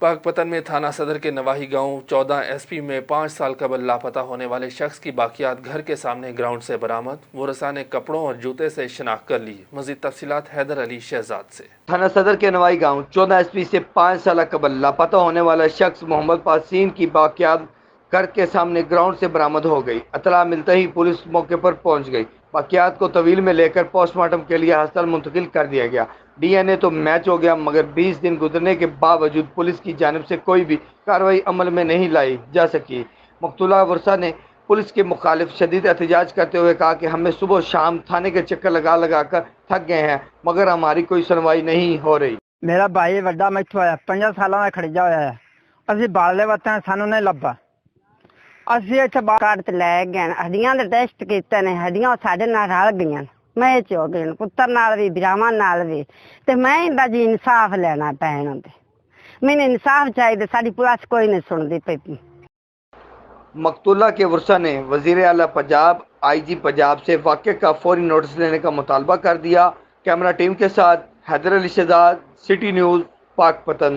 पाकपतन में थाना सदर के नवाही गांव 14 एसपी में 5 साल कबल लापता होने वाले शख्स की बाकियात घर के सामने ग्राउंड से बरामद। मुरसा ने कपड़ों और जूते से शिनाख्त कर ली। मजीद तफसीलात हैदर अली शहजाद से। थाना सदर के नवाही गांव 14 एसपी से 5 साल कबल लापता होने वाला शख्स मोहम्मद पासीन की बाकियात घर के सामने ग्राउंड से बरामद हो गई। इतला मिलते ही पुलिस मौके पर पहुंच गई। बाकियात को तवील में लेकर पोस्टमार्टम के लिए अस्पताल मुंतकिल कर दिया गया। डीएनए तो मैच हो गया, मगर 20 दिन गुजरने के बावजूद पुलिस की जानिब से कोई भी कार्रवाई अमल में नहीं लाई जा सकी। मकतूला वर्षा ने पुलिस के मुखालिफ शदीद एहतजाज करते हुए कहा कि हमें सुबह शाम थाने के चक्कर लगा लगा कर थक गए हैं, मगर हमारी कोई सुनवाई नहीं हो रही। मेरा भाई ਵੱਡਾ ਮੈਥੋਂ ਆਇਆ 5 ਸਾਲਾਂ ਦਾ ਖੜਿਆ ਹੋਇਆ ਹੈ। ਅਸੀਂ ਬਾਲੇ ਵਤਾਂ ਸਾਨੂੰ ਨਹੀਂ ਲੱਭਾ। ਅਸੀਂ ਇੱਥੇ ਕਾਰਡ ਤੇ ਲੈ ਗਏ, ਹੱਡੀਆਂ ਦੇ ਟੈਸਟ ਕੀਤੇ ਨੇ, ਹੱਡੀਆਂ ਸਾਡੇ ਨਾਲ ਰਲ ਗਈਆਂ। ਮੈਂ ਚੋ ਗਏ ਪੁੱਤਰ ਨਾਲ ਵੀ ਬਰਾਵਾਂ ਨਾਲ ਵੀ, ਤੇ ਮੈਂ ਇਹਦਾ ਜੀ ਇਨਸਾਫ ਲੈਣਾ ਪੈਣਾ ਤੇ ਮੈਨੂੰ ਇਨਸਾਫ ਚਾਹੀਦਾ। ਸਾਡੀ ਪੁਲਿਸ ਕੋਈ ਨਹੀਂ ਸੁਣਦੀ ਪਈ। मकतूला के वर्षा ने वजीर आला पंजाब आईजी पंजाब से वाक़े का फौरी नोटिस लेने का मुतालबा कर दिया। कैमरा टीम के साथ हैदर अली शहजाद, सिटी न्यूज़, पाकपतन।